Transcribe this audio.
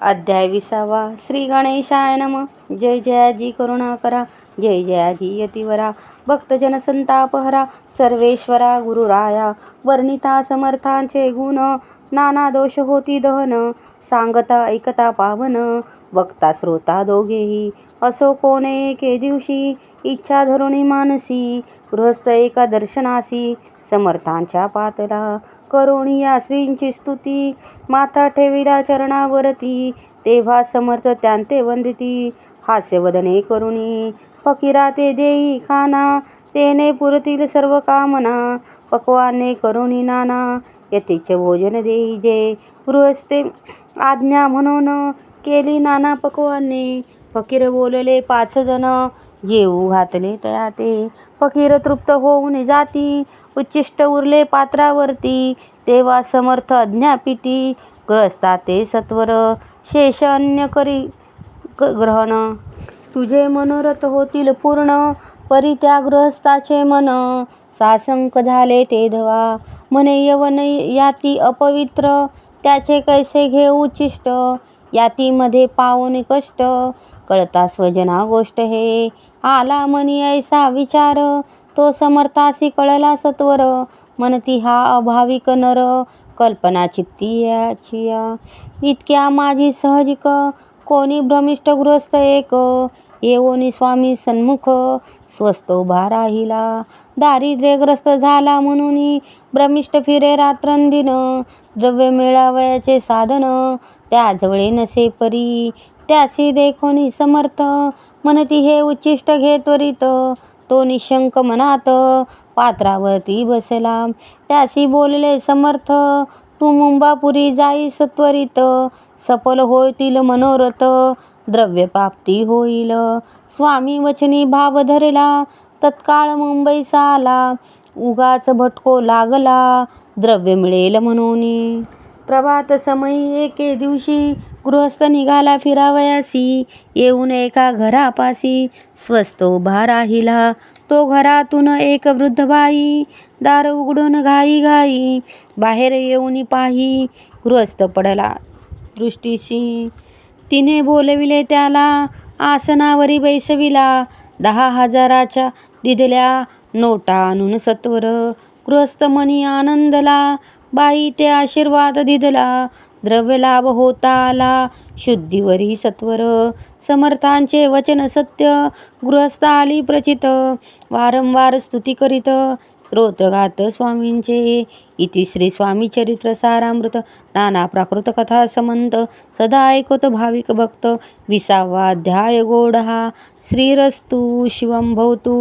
अध्याय 20. श्री गणेशाय नम. जय जयाजी करुणाकरा, जय जयाजी यतिवरा, भक्तजन संतापहरा, सर्वेश्वरा गुरुराया. वर्णिता समर्थांचे गुण, नाना दोष होती दहन, सांगता ऐकता पावन, वक्ता श्रोता दोघेही. असो कोणे एके दिवशी, इच्छा धरुणी मानसी, गृहस्थ एका दर्शनासी, समर्थांच्या पातला. करुणिया श्रींची स्तुती, माथा ठेविला चरणावरती, तेव्हा समर्थ त्यांते वंदिती. हास्यवदने करुणी, फकीरा ते देई खाना, तेने पुरतील सर्व कामना. पक्वाने करुणी नाना, यथेच्छ भोजन देई जे, गृहस्थे आज्ञा म्हणून, केली नाना पक्वाने. फकीर बोलले 5 जण, जेवू घातले तया ते. फकीर तृप्त होऊन जाती, उच्छिष्ट उरले पात्रावरती, तेव्हा समर्थ अज्ञापिती. गृहस्था ते सत्वर, शेष अन्न करी ग्रहण. तुझे मनोरथ होतील पूर्ण, परी त्या गृहस्थाचे मन. साशंक झाले ते धवा, म्हणे यवन याती अपवित्र, त्याचे कैसे घेऊ उच्छिष्ट. यातीमध्ये पावून कष्ट, कळता स्वजना गोष्ट हे. आला मनी ऐसा विचार, तो समर्थासी कळला सत्वर. म्हणती हा अभाविक नर, कल्पना चित्ती याचिया. इतक्या माझी सहजिक, कोणी भ्रमिष्ठ गृहस्थ एक. येवोनी स्वामी सन्मुख, स्वस्त उभा राहिला. दारिद्र्यग्रस्त झाला म्हणून, भ्रमिष्ठ फिरे रात्रंदिन. द्रव्य मिळावयाचे साधन, त्याजवळे नसे परी. त्यासी देखोनी समर्थ, म्हणती हे उच्छिष्ट घे त्वरित. तो निशंक मनात, पात्रावरती बसला. त्यासी बोलले समर्थ, तू मुंबापुरी जाईस त्वरित. सफल होतील मनोरथ, द्रव्य प्राप्ती होईल. स्वामी वचनी भाव धरला, तत्काळ मुंबईचा आला. उगाच भटको लागला, द्रव्य मिळेल म्हणून. प्रभात समयी एके दिवशी, गृहस्थ निघाला फिरावयासी. येऊन एका घरापासी, स्वस्त उभा राहिला. तो घरातून एक वृद्ध बाई, दार उघडून घाई घाई. बाहेर येऊन पाही, गृहस्थ पडला दृष्टीसी. तिने बोलविले त्याला, आसनावरी बैसविला. 10,000च्या दिधल्या नोटा आणून सत्वर. गृहस्थ मनी आनंदला, बाई ते आशीर्वाद दिधला. द्रव्य लाभ होता आला, शुद्धीवरी सत्वर. समर्थांचे वचन सत्य, गृहस्थ आली प्रचित. वारंवार स्तुती करीत, स्तोत्र गात स्वामींचे. इति श्री स्वामी चरित्र सारामृत. नाना प्राकृत कथा समंत, सदा ऐकत भाविक भक्त. 20वा अध्याय गोड हा. श्रीरस्तु शिवं भवतु.